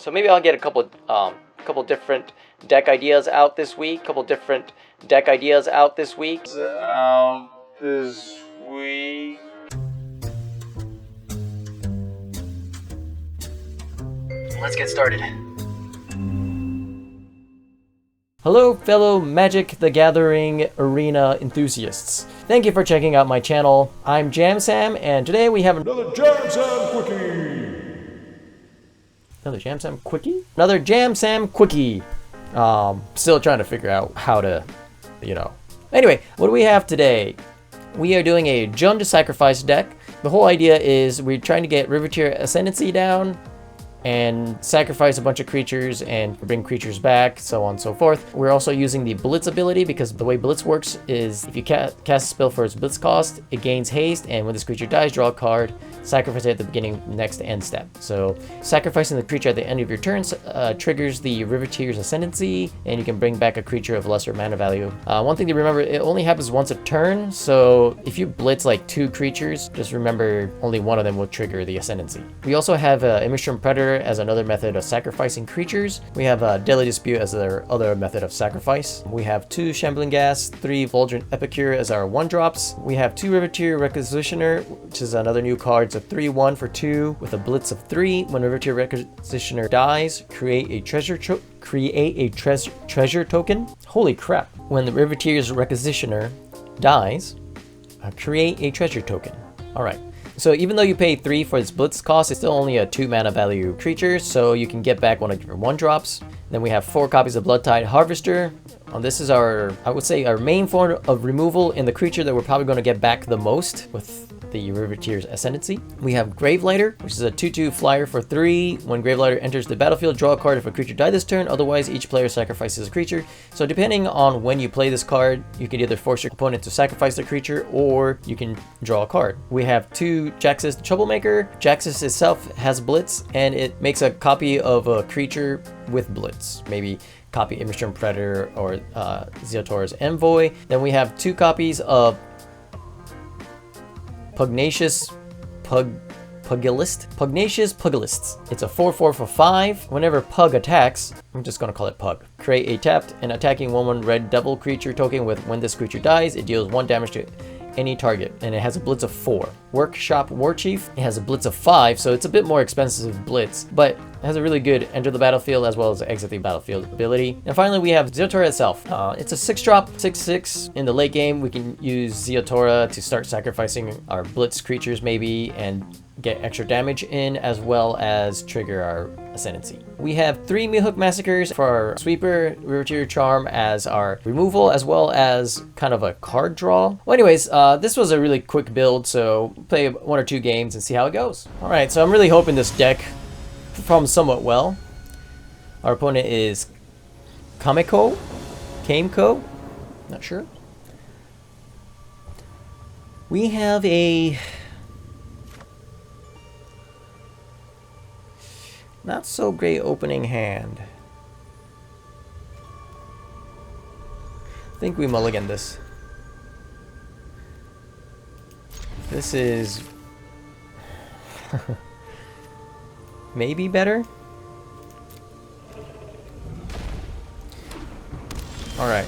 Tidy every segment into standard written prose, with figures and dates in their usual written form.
So maybe I'll get a couple different deck ideas out this week. Let's get started. Hello, fellow Magic the Gathering Arena enthusiasts. Thank you for checking out my channel. I'm JamSam, and today we have another JamSam Quickie. Still trying to figure out how to, Anyway, what do we have today? We are doing a Jund to Sacrifice deck. The whole idea is we're trying to get Riveteers Ascendancy down and sacrifice a bunch of creatures and bring creatures back, so on and so forth. We're also using the Blitz ability because the way Blitz works is if you cast a spell for its Blitz cost, it gains haste, and when this creature dies, draw a card, sacrifice it at the beginning, next end step. So sacrificing the creature at the end of your turn triggers the Riveteers Ascendancy, and you can bring back a creature of lesser mana value. One thing to remember, it only happens once a turn, so if you Blitz like 2 creatures, just remember only one of them will trigger the Ascendancy. We also have Immersturm Predator as another method of sacrificing creatures. We have Deadly Dispute as our other method of sacrifice. We have 2 Shambling Ghast, 3 Voldaren Epicure as our 1-drops. We have 2 Riveteers Requisitioner, which is another new card. It's a 3/1 for 2 with a blitz of 3. When Riveteers Requisitioner dies, create a treasure token. Holy crap. When the Riveteers Requisitioner dies, create a treasure token. Alright. So even though you pay 3 for its Blitz cost, it's still only a 2 mana value creature, so you can get back one of your 1-drops. Then we have 4 copies of Bloodtithe Harvester. This is I would say, our main form of removal in the creature that we're probably going to get back the most with the Riveteers Ascendancy. We have Gravelighter, which is a 2/2 flyer for 3. When Gravelighter enters the battlefield, draw a card if a creature died this turn. Otherwise, each player sacrifices a creature. So depending on when you play this card, you can either force your opponent to sacrifice the creature, or you can draw a card. We have 2 Jaxis, the Troublemaker. Jaxis itself has Blitz, and it makes a copy of a creature with Blitz. Maybe copy Immersturm Predator or Ziatora's Envoy. Then we have 2 copies of Pugnacious Pugilist. It's a 4/4 for 5. Whenever Pug attacks, I'm just gonna call it Pug. Create a tapped and attacking 1/1 red devil creature token with when this creature dies, it deals 1 damage to any target, and it has a blitz of 4. Workshop Warchief, it has a blitz of 5, so it's a bit more expensive blitz, but it has a really good enter the battlefield as well as exit the battlefield ability. And finally, we have Ziatora itself. It's a 6-drop, 6/6. In the late game, we can use Ziatora to start sacrificing our blitz creatures maybe and get extra damage in, as well as trigger our Ascendancy. We have 3 Meathook Massacres for our sweeper, Riveteers Charm as our removal, as well as kind of a card draw. Well, anyways, this was a really quick build, so play 1 or 2 games and see how it goes. Alright, so I'm really hoping this deck performs somewhat well. Our opponent is Kameko? Not sure. We have a not so great opening hand. I think we mulligan this. This is maybe better. Alright,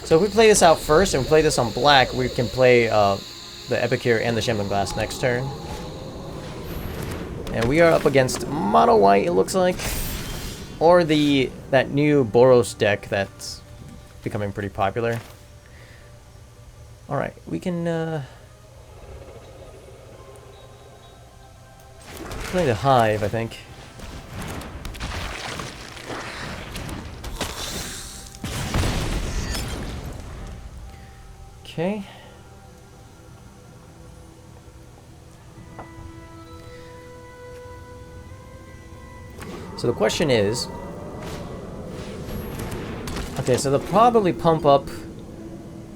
so if we play this out first and we play this on black, we can play the Epicure and the Shambling Ghast next turn. And we are up against mono white, it looks like. Or that new Boros deck that's becoming pretty popular. Alright, we can play the Hive, I think. Okay. So the question is, okay, so they'll probably pump up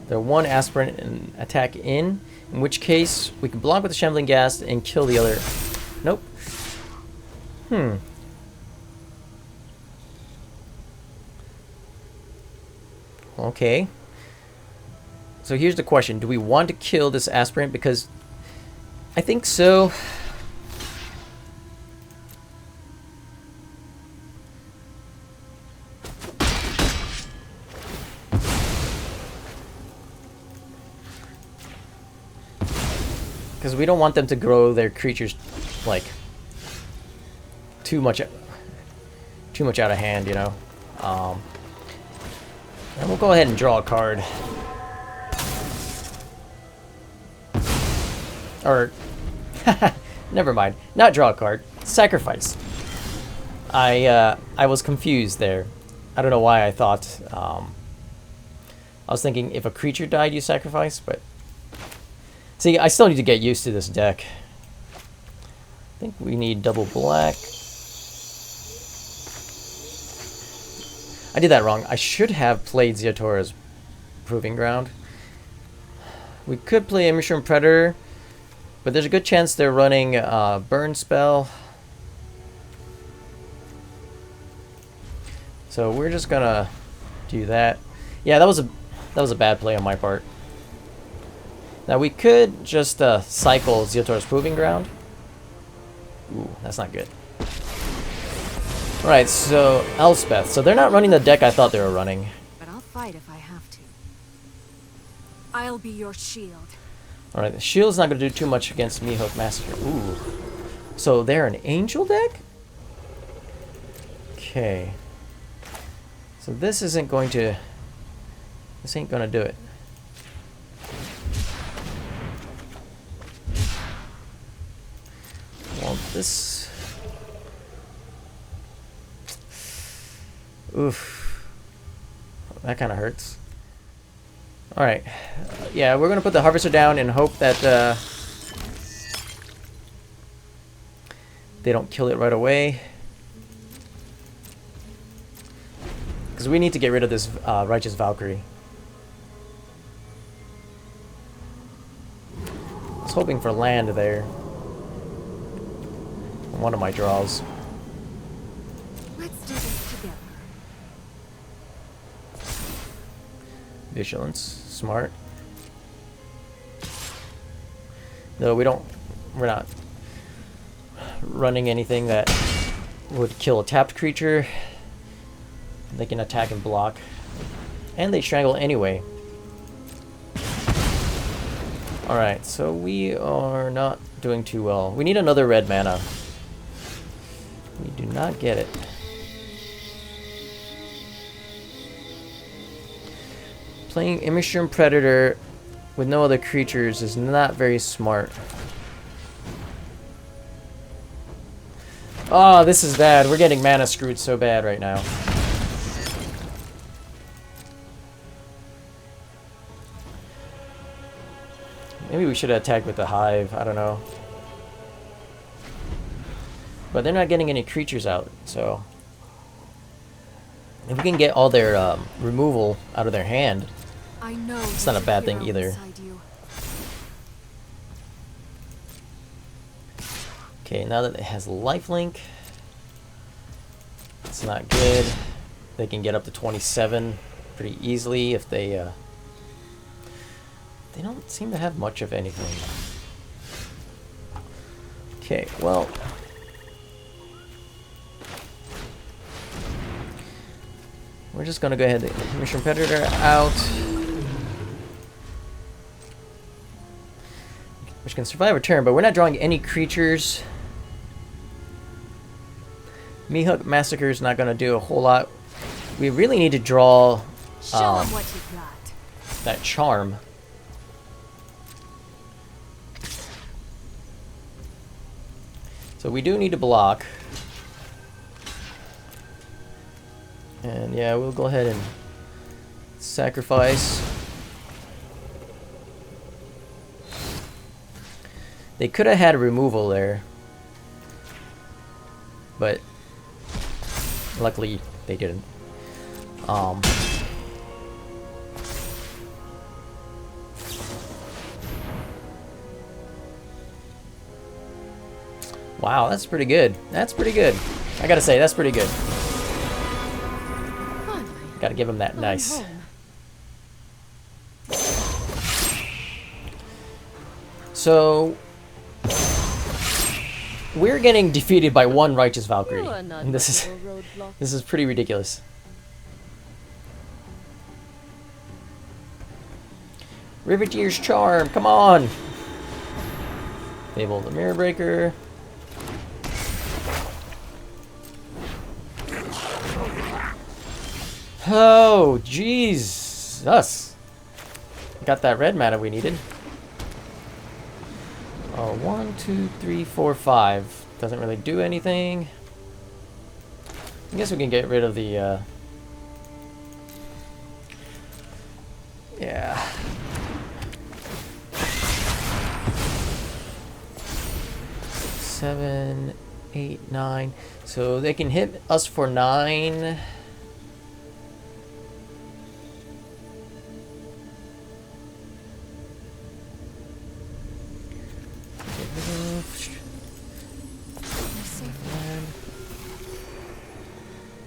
their 1 aspirant and attack in which case we can block with the Shambling Ghast and kill the other. Nope. Okay. So here's the question. Do we want to kill this aspirant? Because I think so. Because we don't want them to grow their creatures like too much out of hand, you know. And we'll go ahead and draw a card. Or never mind, not draw a card. Sacrifice. I was confused there. I don't know why I thought. I was thinking if a creature died, you sacrifice, but. See, I still need to get used to this deck. I think we need double black. I did that wrong. I should have played Ziatora's Proving Ground. We could play Immersturm Predator, but there's a good chance they're running Burn Spell. So we're just gonna do that. Yeah, that was a bad play on my part. Now we could just cycle Ziatora's Proving Ground. Ooh, that's not good. Alright, so Elspeth. So they're not running the deck I thought they were running. But I'll fight if I have to. I'll be your shield. Alright, the shield's not going to do too much against Meathook Massacre. Ooh. So they're an angel deck? Okay. So this isn't going to... This ain't going to do it. Well, this... Oof. That kind of hurts. Alright. Yeah, we're going to put the Harvester down and hope that they don't kill it right away. Because we need to get rid of this Righteous Valkyrie. I was hoping for land there. One of my draws. Let's do this together. Vigilance, smart. No, we're not running anything that would kill a tapped creature. They can attack and block. And they strangle anyway. Alright, so we are not doing too well. We need another red mana. We do not get it. Playing Immersturm Predator with no other creatures is not very smart. Oh, this is bad. We're getting mana screwed so bad right now. Maybe we should have attacked with the Hive. I don't know. But they're not getting any creatures out, so... If we can get all their removal out of their hand, I know it's not a bad thing either. Okay, now that it has lifelink, it's not good. They can get up to 27 pretty easily if they... They don't seem to have much of anything. Okay, well... We're just gonna go ahead and Immersturm Predator out. Which can survive a turn, but we're not drawing any creatures. Meathook Massacre is not gonna do a whole lot. We really need to draw Show 'em what you got. that charm. So we do need to block. And yeah, we'll go ahead and sacrifice. They could have had a removal there, but luckily they didn't. Wow, that's pretty good. That's pretty good. I gotta say, that's pretty good. Gotta give him that nice. So, we're getting defeated by one Righteous Valkyrie. You are not And much of a roadblock. this is pretty ridiculous. Riveteers Charm, come on! Fable the Mirror Breaker. Oh, Jesus! Got that red mana we needed. Oh, 1, 2, 3, 4, 5. Doesn't really do anything. I guess we can get rid of the, yeah. Seven, 8, 9. So they can hit us for 9.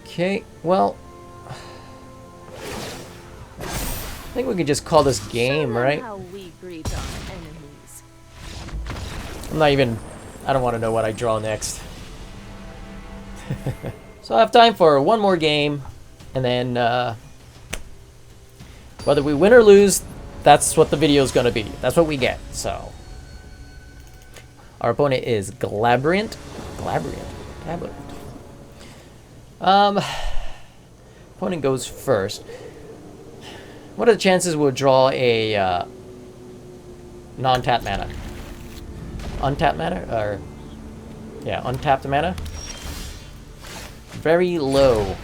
Okay, well, I think we can just call this game, right? How we greet our enemies. I don't want to know what I draw next. So I have time for one more game, and then whether we win or lose, that's what the video is going to be. That's what we get, so. Our opponent is Glabrant. Opponent goes first. What are the chances we'll draw a non-tap mana? Untapped mana? Or, yeah, untapped mana? Very low.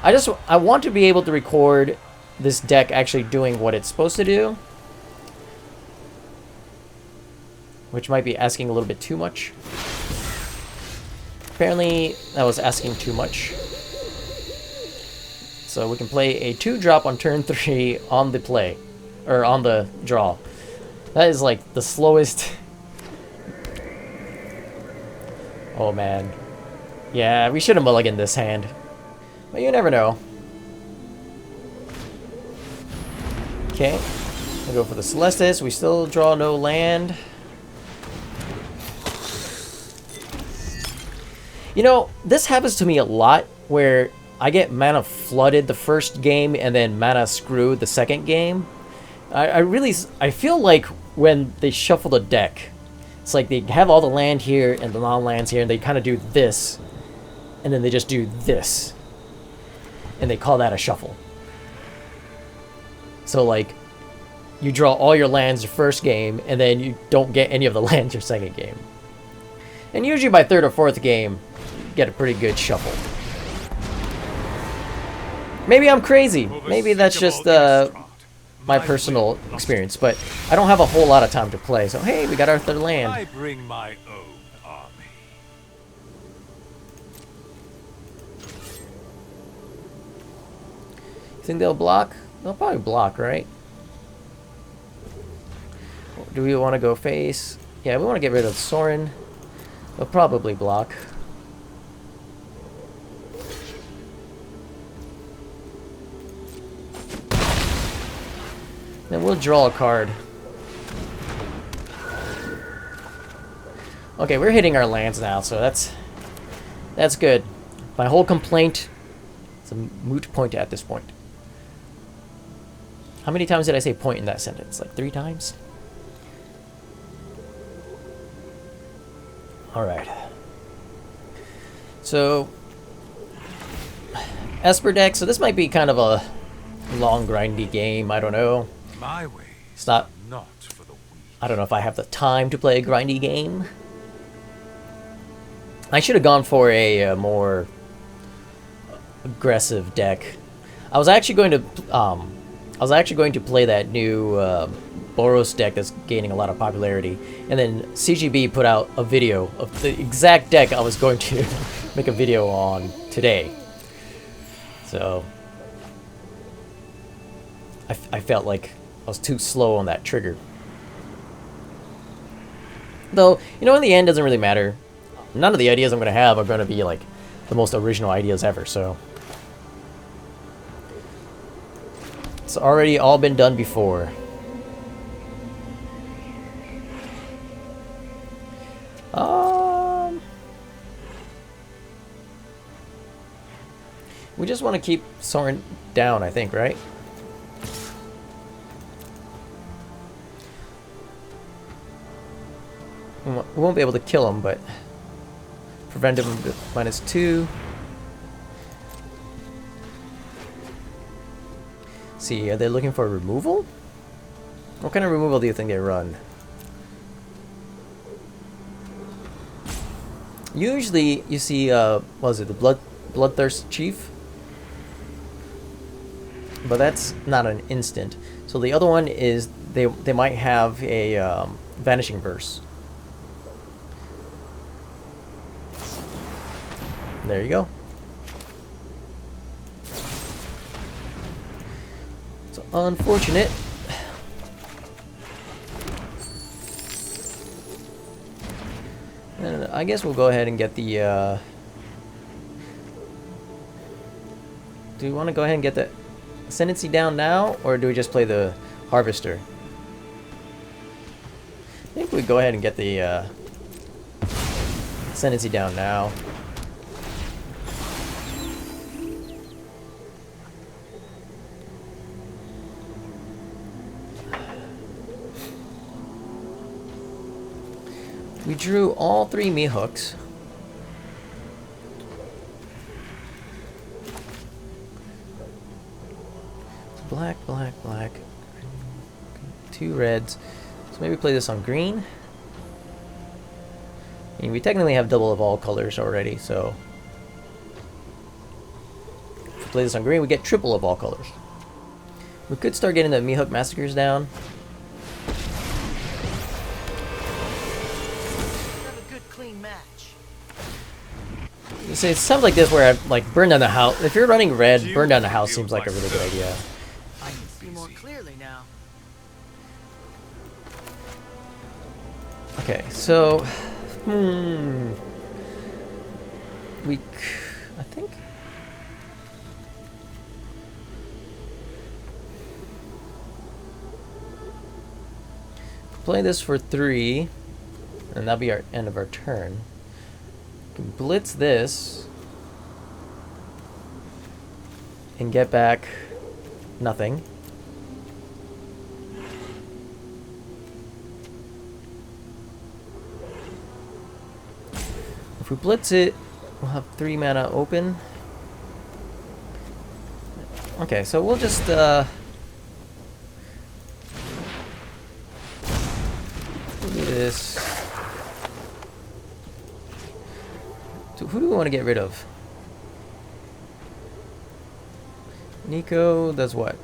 I want to be able to record this deck actually doing what it's supposed to do. Which might be asking a little bit too much. Apparently, that was asking too much. So we can play a 2-drop on turn 3 on the play. Or on the draw. That is like the slowest. Oh man. Yeah, we should have mulliganed this hand. But you never know. Okay. We'll go for the Celestis. We still draw no land. You know, this happens to me a lot, where I get mana flooded the first game and then mana screwed the second game. I feel like when they shuffle the deck, it's like they have all the land here and the non-lands here, and they kind of do this, and then they just do this, and they call that a shuffle. So like, you draw all your lands your first game, and then you don't get any of the lands your second game. And usually by third or fourth game, get a pretty good shuffle. Maybe I'm crazy. Maybe that's just my personal experience, but I don't have a whole lot of time to play. So hey, we got our third land. I bring my own army. You think they'll block? They'll probably block, right? Do we want to go face? Yeah, we want to get rid of Sorin. They'll probably block. Then we'll draw a card. Okay, we're hitting our lands now, so that's good. My whole complaint is a moot point at this point. How many times did I say point in that sentence? Like 3 times? Alright. So, Esper deck, so this might be kind of a long, grindy game, I don't know. My way. It's not For the weak. I don't know if I have the time to play a grindy game. I should have gone for a more aggressive deck. I was actually going to play that new Boros deck that's gaining a lot of popularity, and then CGB put out a video of the exact deck I was going to make a video on today. So I felt like I was too slow on that trigger. Though, you know, in the end, it doesn't really matter. None of the ideas I'm going to have are going to be, like, the most original ideas ever, so. It's already all been done before. Oh. We just want to keep Soren down, I think, right? We won't be able to kill him, but prevent him with -2. See, are they looking for removal? What kind of removal do you think they run? Usually, you see, what was it, the Bloodthirst Chief? But that's not an instant. So the other one is they might have a Vanishing Verse. There you go. It's unfortunate. And I guess we'll go ahead and get the do we want to go ahead and get the Ascendancy down now, or do we just play the Harvester? I think we go ahead and get the Ascendancy down now. We drew all 3 Meathooks. Black, black, black. 2 reds. So maybe play this on green. I mean, we technically have double of all colors already, so if we play this on green, we get triple of all colors. We could start getting the Meathook Massacres down. It sounds like this where I like burn down the house. If you're running red, burn down the house seems like a really good idea. I can see more clearly now. Okay, so I think play this for 3, and that'll be our end of our turn. Blitz this and get back nothing. If we blitz it, we'll have 3 mana open. Okay, so we'll just do this. So who do we want to get rid of? Nico does what?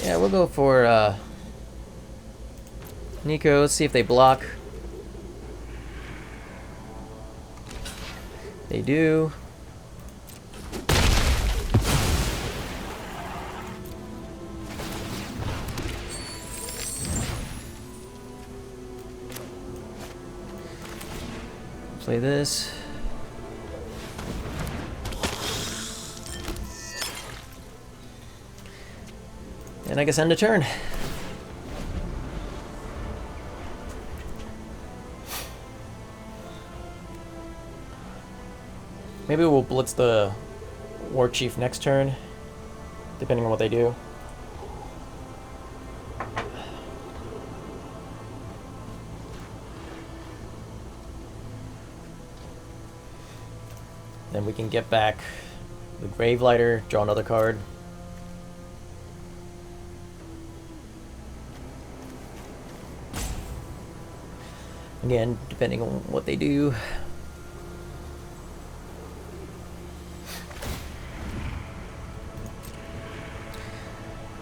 Yeah, we'll go for Nico. Let's see if they block. They do. Play this. And I guess end of turn. Maybe we'll blitz the Warchief next turn, depending on what they do. Then we can get back the Gravelighter, draw another card. Again, depending on what they do.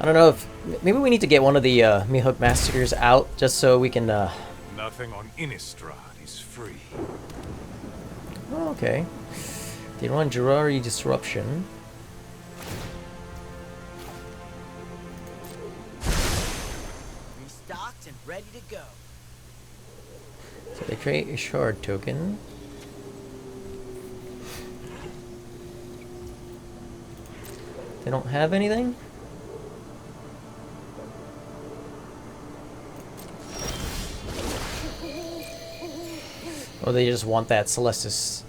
I don't know if maybe we need to get one of the Meathook Massacres out just so we can. Nothing on Innistrad is free. Oh, okay. They run Gerari Disruption. Restocked and ready to go. So they create a shard token. They don't have anything? Or they just want that Celestis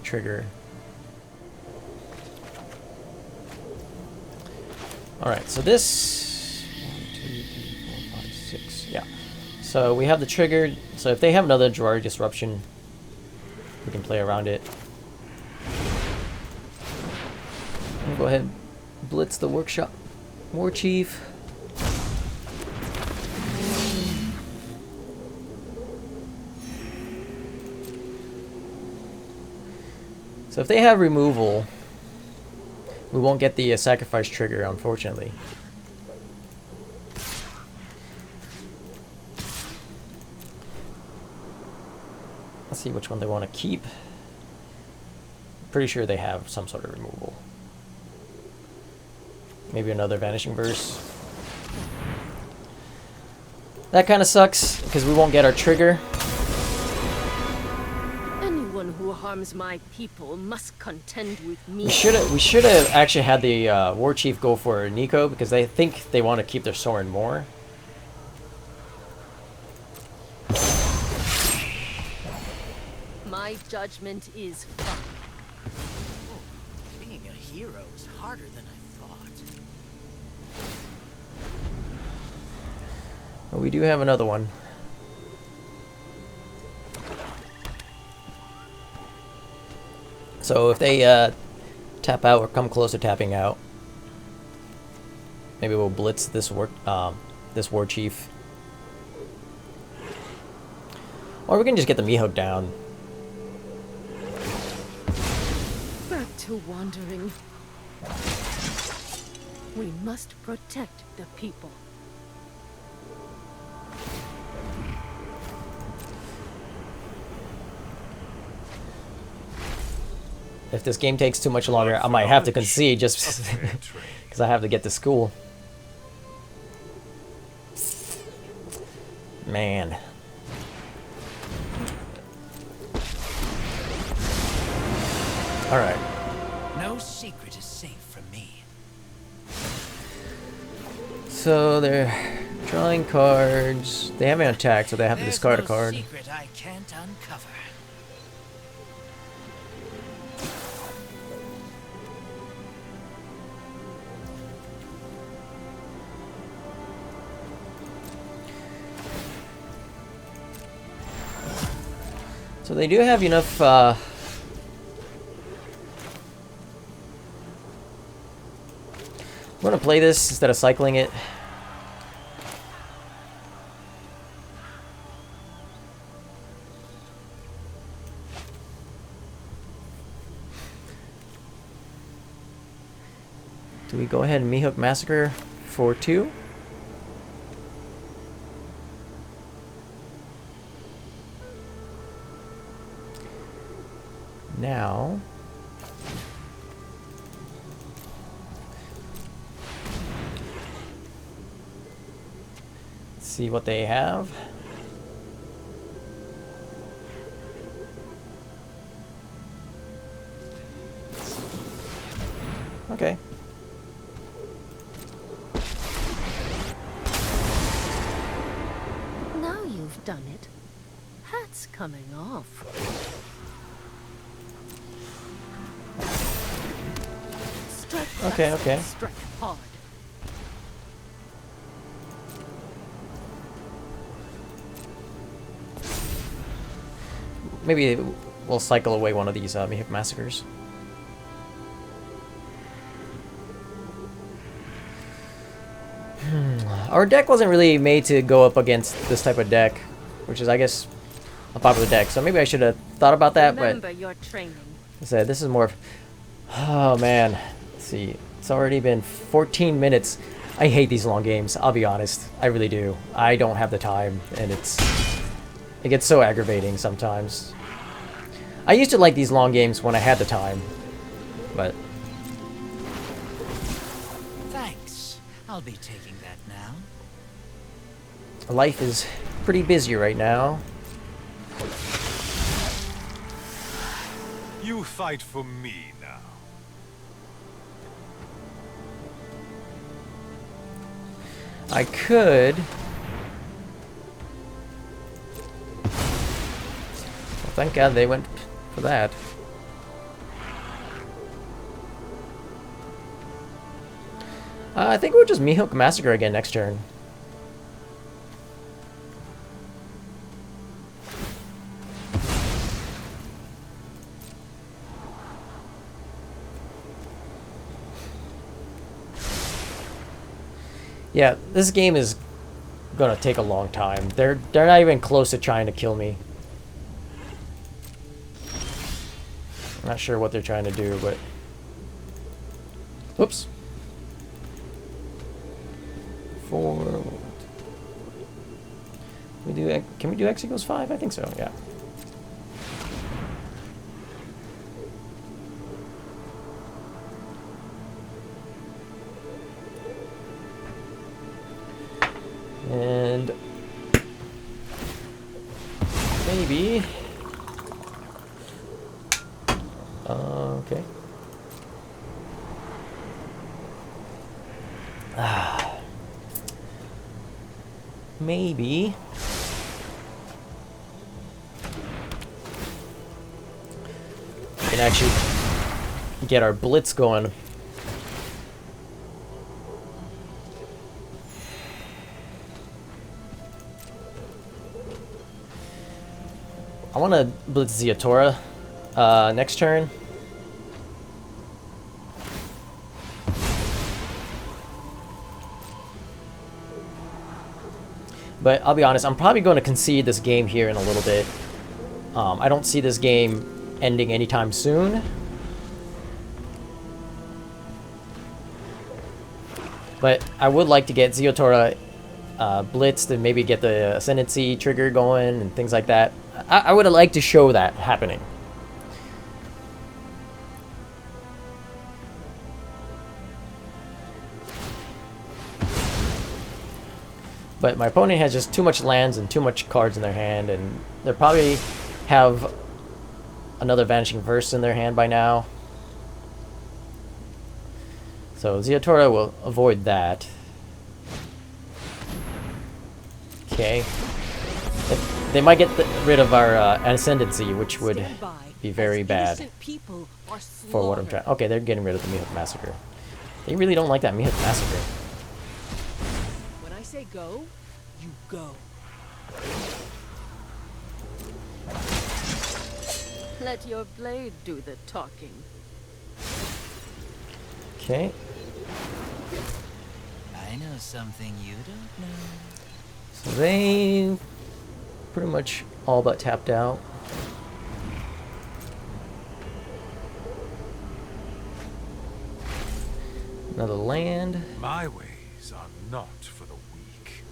trigger. Alright, so this... 1, 2, 3, 4, 5, 6. Yeah. So we have the trigger. So if they have another Jwari Disruption, we can play around it. I'll go ahead and blitz the Workshop Warchief. So if they have removal, we won't get the sacrifice trigger, unfortunately. Let's see which one they want to keep. Pretty sure they have some sort of removal. Maybe another Vanishing Verse. That kind of sucks, because we won't get our trigger. Anyone who harms my people must contend with me. We should have actually had the Warchief go for Nico, because they think they want to keep their Sorin more. My judgment is fine. Being a hero is harder than I thought. But we do have another one. So if they tap out or come close to tapping out, maybe we'll blitz this Warchief. Or we can just get the Meathook down. Back to wandering. We must protect the people. If this game takes too much longer, I might have to concede just because I have to get to school. Man. Alright. No secret is safe from me. So they're drawing cards. They haven't attacked, so they have to discard a card. There's no secret I can't uncover. So they do have enough I'm gonna play this instead of cycling it. Do we go ahead and Meathook Massacre for 2? Now, let's see what they have. Okay. Now you've done it. Hat's coming off. Okay, okay. Strike hard. Maybe we'll cycle away one of these Meathook Massacres. Our deck wasn't really made to go up against this type of deck, which is, I guess, a popular deck. So maybe I should have thought about that, Remember but your training. I said this is more of... Oh, man. Let's see. It's already been 14 minutes. I hate these long games, I'll be honest. I really do. I don't have the time, and it gets so aggravating sometimes. I used to like these long games when I had the time, but... Thanks. I'll be taking that now. Life is pretty busy right now. You fight for me now. I could... Well, thank God they went for that. I think we'll just Meathook Massacre again next turn. Yeah, this game is gonna take a long time. They're not even close to trying to kill me. I'm not sure what they're trying to do, but whoops. 4. Can we do X equals 5? I think so. Yeah. And maybe okay. Maybe we can actually get our blitz going. I want to blitz Ziatora next turn. But I'll be honest, I'm probably going to concede this game here in a little bit. I don't see this game ending anytime soon. But I would like to get Ziatora blitzed and maybe get the Ascendancy trigger going and things like that. I would have liked to show that happening. But my opponent has just too much lands and too much cards in their hand, and they'll probably have another Vanishing Verse in their hand by now. So Ziatora will avoid that. Okay. They might get rid of our Ascendancy, which would be very bad for what I'm trying. Okay, they're getting rid of the Meathook Massacre. They really don't like that Meathook Massacre. When I say go, you go. Let your blade do the talking. Okay. I know something you don't know. So they pretty much all but tapped out. Another land. My ways are not for the weak.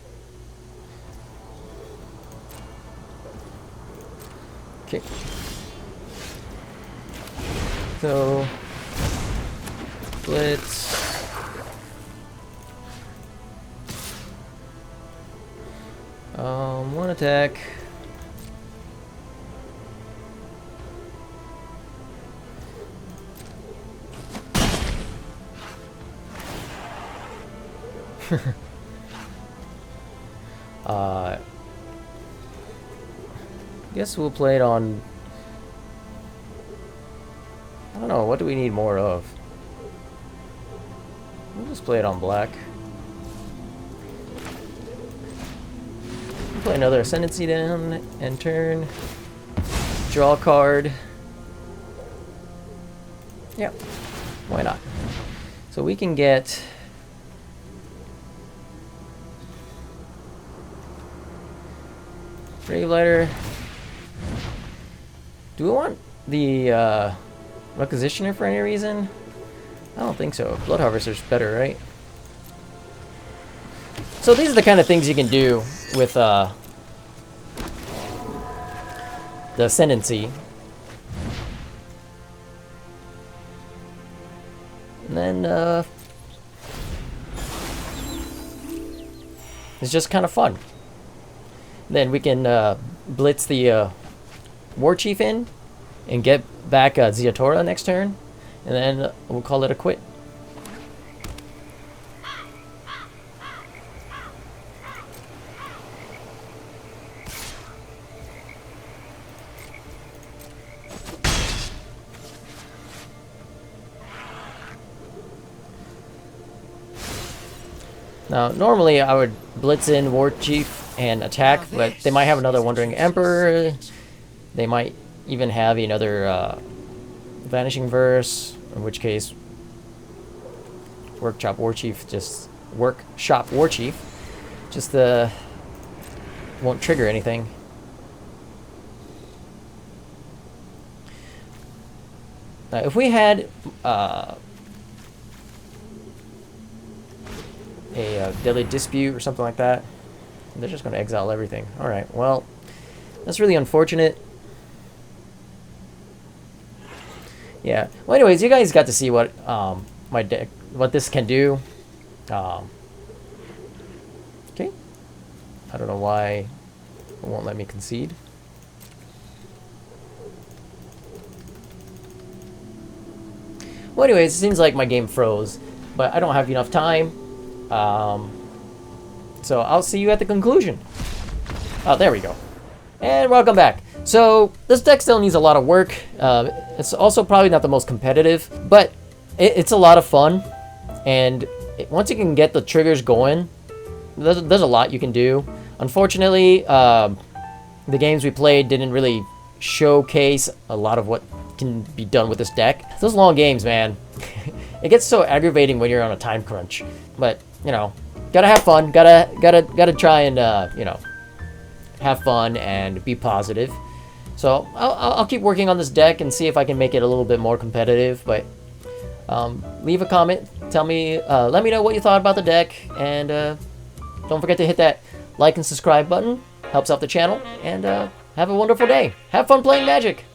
Okay. So blitz. One attack. Guess we'll play it on. I don't know, what do we need more of? We'll just play it on black. We'll play another Ascendancy down and turn. Draw a card. Yep. Why not? So we can get Gravelighter. Do we want the Requisitioner for any reason? I don't think so. Blood Harvester's better, right? So these are the kind of things you can do with the Ascendancy. And then it's just kind of fun. Then we can blitz the Warchief in and get back Ziatora next turn, and then we'll call it a quit. Now, normally I would blitz in Warchief and attack, but they might have another Wandering Emperor. They might even have another Vanishing Verse, in which case Workshop Warchief just won't trigger anything. Now, if we had a Deadly Dispute or something like that, they're just going to exile everything. Alright, well, that's really unfortunate. Yeah. Well, anyways, you guys got to see what my deck, what this can do. Okay. I don't know why it won't let me concede. Well, anyways, it seems like my game froze, but I don't have enough time. So I'll see you at the conclusion. Oh, there we go. And welcome back. So this deck still needs a lot of work. It's also probably not the most competitive, but it's a lot of fun. And once you can get the triggers going, there's a lot you can do. Unfortunately, the games we played didn't really showcase a lot of what can be done with this deck. Those long games, man. It gets so aggravating when you're on a time crunch. But, you know, gotta have fun. Gotta try and, you know, have fun and be positive. So I'll keep working on this deck and see if I can make it a little bit more competitive. But leave a comment. Tell me, let me know what you thought about the deck. And don't forget to hit that like and subscribe button. Helps out the channel. And have a wonderful day. Have fun playing Magic.